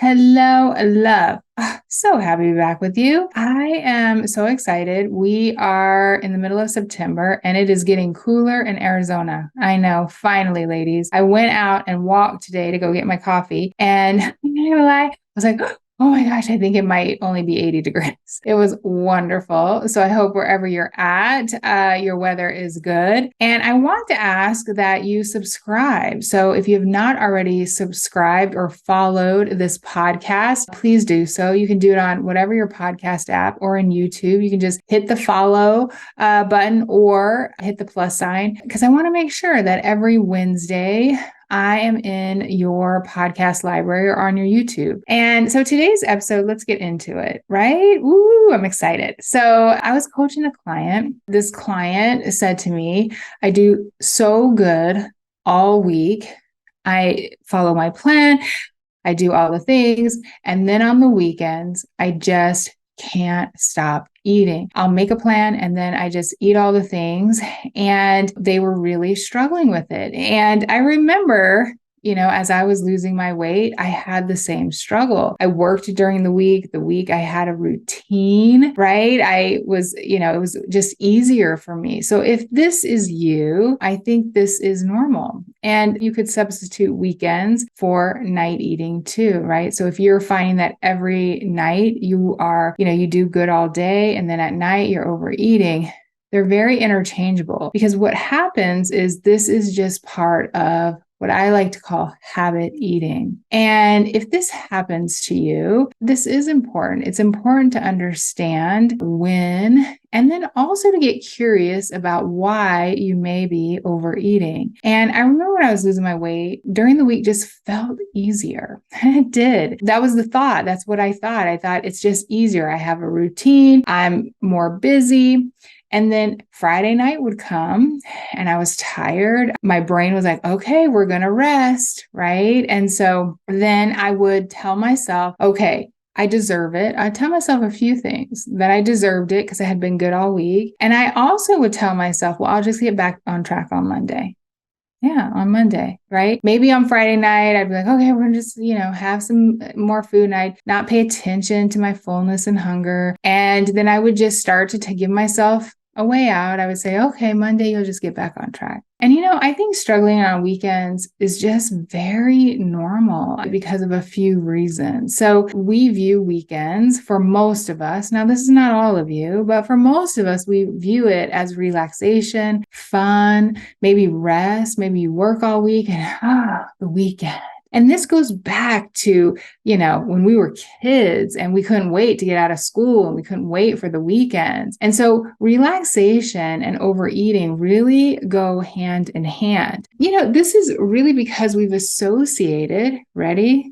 Hello, love. So happy to be back with you. I am so excited. We are in the middle of September and it is getting cooler in Arizona. I know, finally, ladies. I went out and walked today to go get my coffee, and I'm not gonna lie, I was like, oh my gosh, I think it might only be 80 degrees. It was wonderful. So I hope wherever you're at, your weather is good. And I want to ask that you subscribe. So if you have not already subscribed or followed this podcast, please do so. You can do it on whatever your podcast app or in YouTube. You can just hit the follow button or hit the plus sign, because I want to make sure that every Wednesday I am in your podcast library or on your YouTube. And so today's episode, let's get into it, right? Ooh, I'm excited. So I was coaching a client. This client said to me, I do so good all week. I follow my plan. I do all the things. And then on the weekends, I just can't stop eating. I'll make a plan and then I just eat all the things. And they were really struggling with it. And I remember, as I was losing my weight, I had the same struggle. I worked during the week. The week I had a routine, right? It was just easier for me. So if this is you, I think this is normal. And you could substitute weekends for night eating too, right? So if you're finding that every night you do good all day and then at night you're overeating, they're very interchangeable, because what happens is this is just part of what I like to call habit eating. And if this happens to you, this is important. It's important to understand when, and then also to get curious about why you may be overeating. And I remember when I was losing my weight, during the week just felt easier. It did. That was the thought. That's what I thought. I thought it's just easier. I have a routine. I'm more busy. And then Friday night would come and I was tired. My brain was like, okay, we're going to rest, right? And so then I would tell myself, okay, I deserve it. I tell myself a few things that I deserved it because I had been good all week. And I also would tell myself, well, I'll just get back on track on Monday. Yeah, on Monday, right? Maybe on Friday night, I'd be like, okay, we're gonna just, have some more food, and I'd not pay attention to my fullness and hunger. And then I would just start to give myself a way out. I would say, okay, Monday, you'll just get back on track. And, I think struggling on weekends is just very normal because of a few reasons. So we view weekends, for most of us, now this is not all of you, but for most of us, we view it as relaxation, fun, maybe rest, maybe you work all week and the weekend. And this goes back to, when we were kids and we couldn't wait to get out of school and we couldn't wait for the weekends. And so relaxation and overeating really go hand in hand. This is really because we've associated, ready,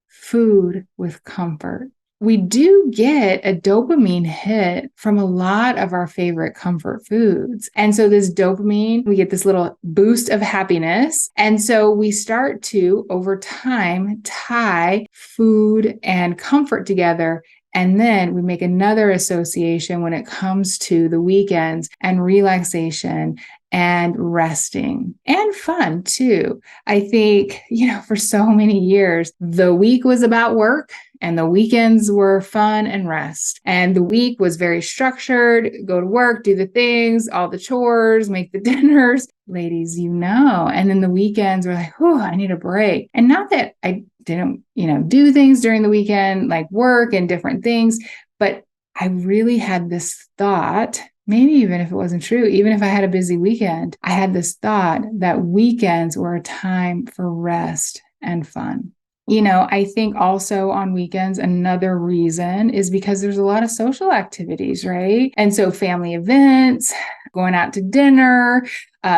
food with comfort. We do get a dopamine hit from a lot of our favorite comfort foods. And so this dopamine, we get this little boost of happiness. And so we start to, over time, tie food and comfort together. And then we make another association when it comes to the weekends and relaxation and resting and fun too. I think, for so many years, the week was about work and the weekends were fun and rest. And the week was very structured, go to work, do the things, all the chores, make the dinners. Ladies, and then the weekends were like, oh, I need a break. And not that I didn't, do things during the weekend, like work and different things, but I really had this thought, maybe even if it wasn't true, even if I had a busy weekend, I had this thought that weekends were a time for rest and fun. I think also on weekends, another reason is because there's a lot of social activities, right? And so family events, going out to dinner,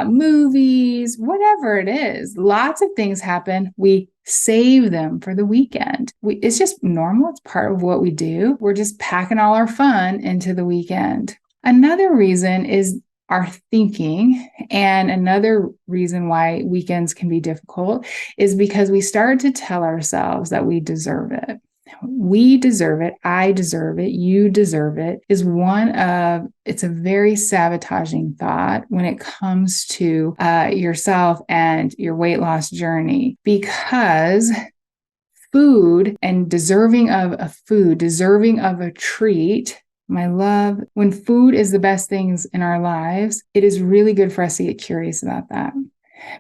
movies, whatever it is, lots of things happen. We save them for the weekend. It's just normal. It's part of what we do. We're just packing all our fun into the weekend. Another reason is our thinking, and another reason why weekends can be difficult is because we start to tell ourselves that we deserve it. We deserve it. I deserve it. You deserve it is it's a very sabotaging thought when it comes to yourself and your weight loss journey, because food and deserving of a food, deserving of a treat. My love, when food is the best things in our lives, it is really good for us to get curious about that.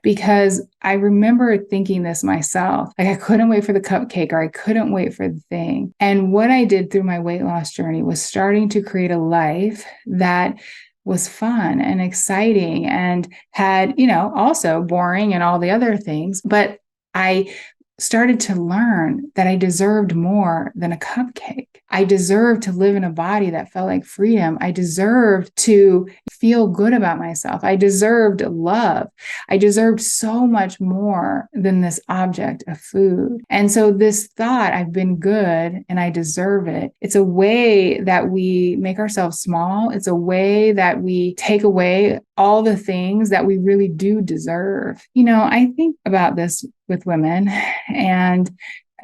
Because I remember thinking this myself, like I couldn't wait for the cupcake or I couldn't wait for the thing. And what I did through my weight loss journey was starting to create a life that was fun and exciting and had, also boring and all the other things. But I started to learn that I deserved more than a cupcake. I deserved to live in a body that felt like freedom. I deserved to feel good about myself. I deserved love. I deserved so much more than this object of food. And so this thought, I've been good and I deserve it. It's a way that we make ourselves small. It's a way that we take away all the things that we really do deserve. I think about this with women, and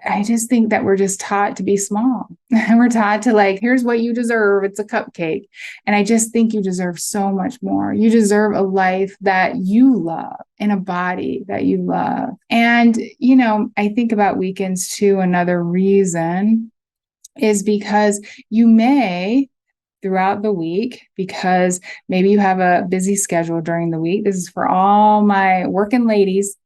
I just think that we're just taught to be small. We're taught to here's what you deserve. It's a cupcake. And I just think you deserve so much more. You deserve a life that you love in a body that you love. And, I think about weekends too. Another reason is because you may throughout the week, because maybe you have a busy schedule during the week. This is for all my working ladies.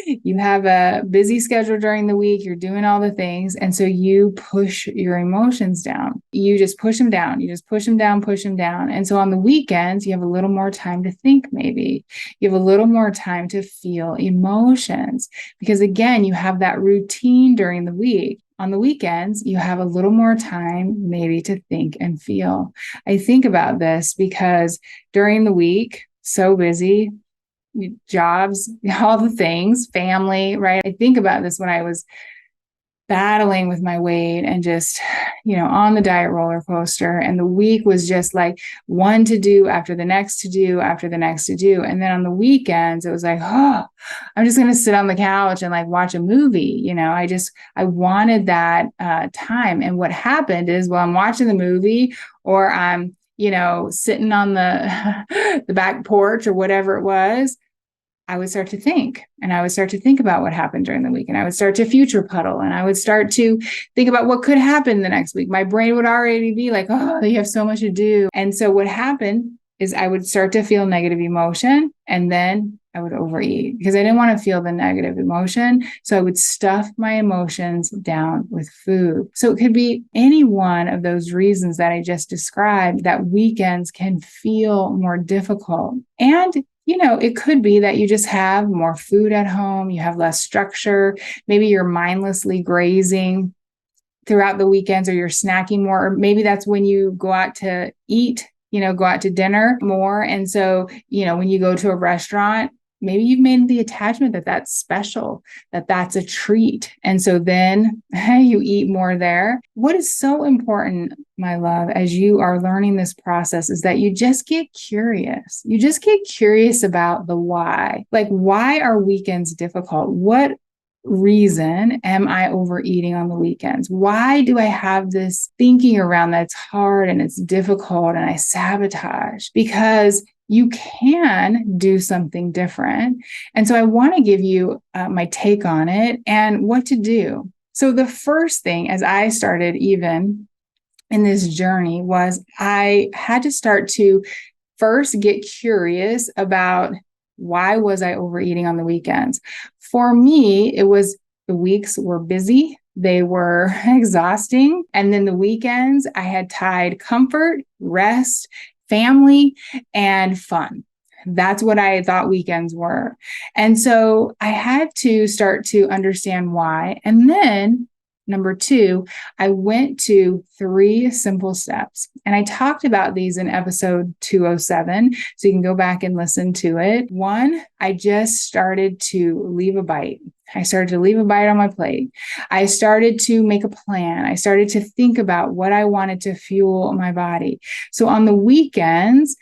You have a busy schedule during the week. You're doing all the things. And so you push your emotions down. You just push them down. You just push them down, push them down. And so on the weekends, you have a little more time to think, maybe. You have a little more time to feel emotions. Because again, you have that routine during the week. On the weekends, you have a little more time maybe to think and feel. I think about this because during the week, so busy, jobs, all the things, family, right? I think about this when I was battling with my weight and just, on the diet roller coaster. And the week was just like one to do after the next to do after the next to do. And then on the weekends, it was like, I'm just going to sit on the couch and watch a movie. I wanted that time. And what happened is while I'm watching the movie or I'm, sitting on the back porch or whatever it was, I would start to think, and I would start to think about what happened during the week, and I would start to future puddle, and I would start to think about what could happen the next week. My brain would already be like, you have so much to do. And so what happened is I would start to feel negative emotion, and then I would overeat because I didn't want to feel the negative emotion. So I would stuff my emotions down with food. So it could be any one of those reasons that I just described that weekends can feel more difficult. And it could be that you just have more food at home, you have less structure, maybe you're mindlessly grazing throughout the weekends, or you're snacking more, or maybe that's when you go out to eat, go out to dinner more. And so, when you go to a restaurant, maybe you've made the attachment that that's special, that that's a treat. And so then you eat more there. What is so important, my love, as you are learning this process is that you just get curious. You just get curious about the why. Why are weekends difficult? What reason am I overeating on the weekends? Why do I have this thinking around that's hard and it's difficult and I sabotage? Because you can do something different. And so I want to give you my take on it and what to do. So the first thing, as I started even in this journey, was I had to start to first get curious about why was I overeating on the weekends? For me, it was the weeks were busy. They were exhausting. And then the weekends, I had tied comfort, rest, family, and fun. That's what I thought weekends were. And so I had to start to understand why. And then number two, I went to 3 simple steps. And I talked about these in episode 207. So you can go back and listen to it. 1, I just started to leave a bite. I started to leave a bite on my plate. I started to make a plan. I started to think about what I wanted to fuel my body. So on the weekends,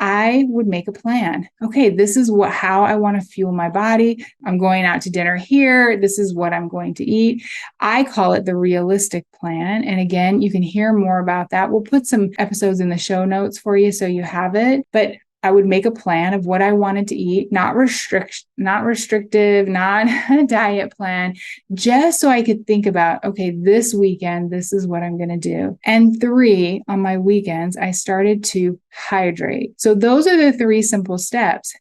I would make a plan. Okay, this is how I want to fuel my body. I'm going out to dinner here. This is what I'm going to eat. I call it the realistic plan. And again, you can hear more about that. We'll put some episodes in the show notes for you so you have it. But I would make a plan of what I wanted to eat, not restrictive, not a diet plan, just so I could think about, okay, this weekend, this is what I'm going to do. And 3, on my weekends, I started to hydrate. So those are the 3 simple steps.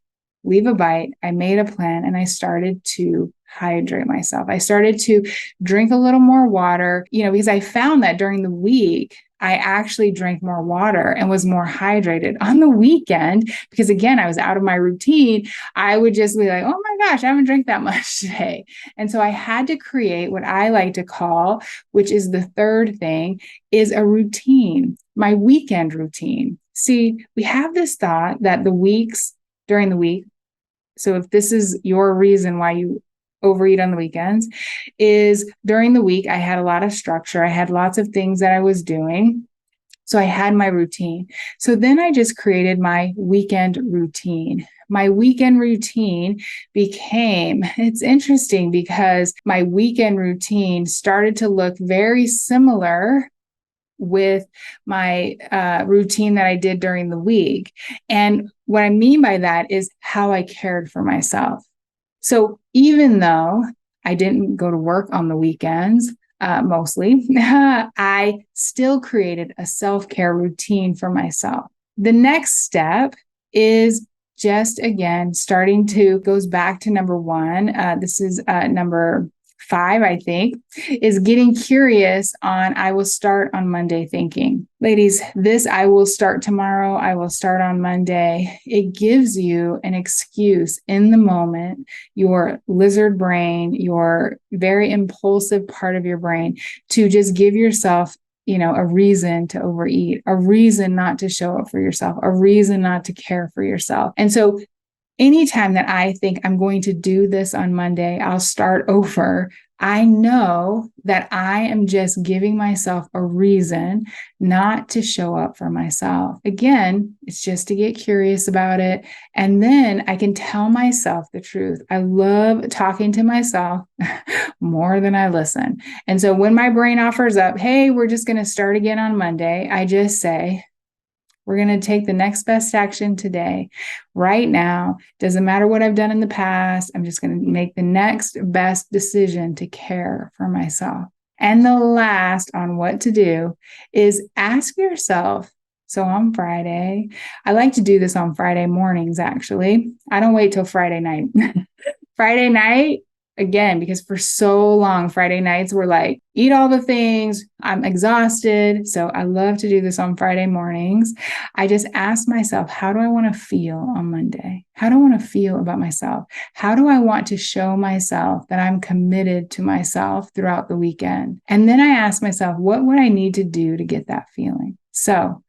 Leave a bite. I made a plan and I started to hydrate myself. I started to drink a little more water, because I found that during the week, I actually drank more water and was more hydrated. On the weekend, because again, I was out of my routine, I would just be like, oh my gosh, I haven't drank that much today. And so I had to create what I like to call, which is the 3rd thing, is a routine, my weekend routine. See, we have this thought that during the week, so if this is your reason why you overeat on the weekends, is during the week, I had a lot of structure. I had lots of things that I was doing. So I had my routine. So then I just created my weekend routine. My weekend routine it's interesting because my weekend routine started to look very similar with my routine that I did during the week. And what I mean by that is how I cared for myself. So even though I didn't go to work on the weekends, mostly, I still created a self-care routine for myself. The next step is just, again, goes back to number 1. This is number 5, I think, is getting curious on I will start on Monday thinking. Ladies, this I will start tomorrow, I will start on Monday. It gives you an excuse in the moment, your lizard brain, your very impulsive part of your brain, to just give yourself a reason to overeat, a reason not to show up for yourself, a reason not to care for yourself. And so anytime that I think I'm going to do this on Monday, I'll start over, I know that I am just giving myself a reason not to show up for myself. Again, it's just to get curious about it. And then I can tell myself the truth. I love talking to myself more than I listen. And so when my brain offers up, hey, we're just going to start again on Monday, I just say, we're going to take the next best action today, right now. Doesn't matter what I've done in the past. I'm just going to make the next best decision to care for myself. And the last on what to do is ask yourself. So on Friday, I like to do this on Friday mornings, actually. I don't wait till Friday night. Friday night, again, because for so long, Friday nights were like, eat all the things. I'm exhausted. So I love to do this on Friday mornings. I just ask myself, how do I want to feel on Monday? How do I want to feel about myself? How do I want to show myself that I'm committed to myself throughout the weekend? And then I ask myself, what would I need to do to get that feeling? So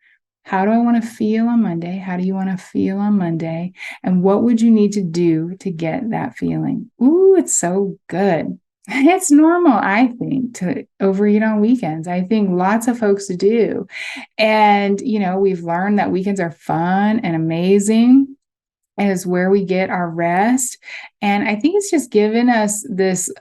how do I want to feel on Monday? How do you want to feel on Monday? And what would you need to do to get that feeling? Ooh, it's so good. It's normal, I think, to overeat on weekends. I think lots of folks do. And, we've learned that weekends are fun and amazing. And it's where we get our rest. And I think it's just given us this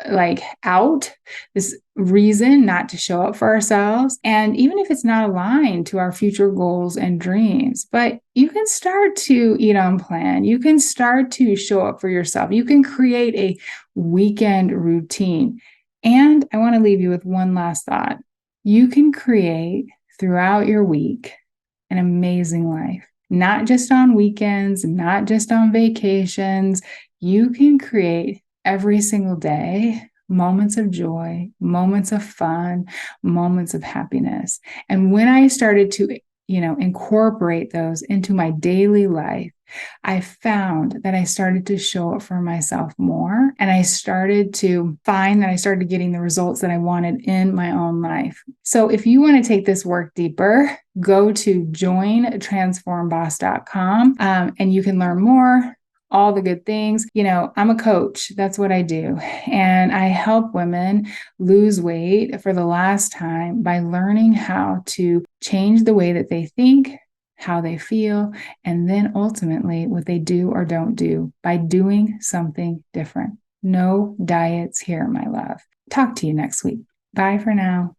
this reason not to show up for ourselves. And even if it's not aligned to our future goals and dreams, but you can start to eat on plan. You can start to show up for yourself. You can create a weekend routine. And I want to leave you with one last thought. You can create throughout your week an amazing life. Not just on weekends, not just on vacations. You can create every single day moments of joy, moments of fun, moments of happiness. And when I started to, incorporate those into my daily life, I found that I started to show up for myself more. And I started to find that I started getting the results that I wanted in my own life. So if you want to take this work deeper, go to jointransformboss.com and you can learn more. All the good things. I'm a coach. That's what I do. And I help women lose weight for the last time by learning how to change the way that they think, how they feel, and then ultimately what they do or don't do by doing something different. No diets here, my love. Talk to you next week. Bye for now.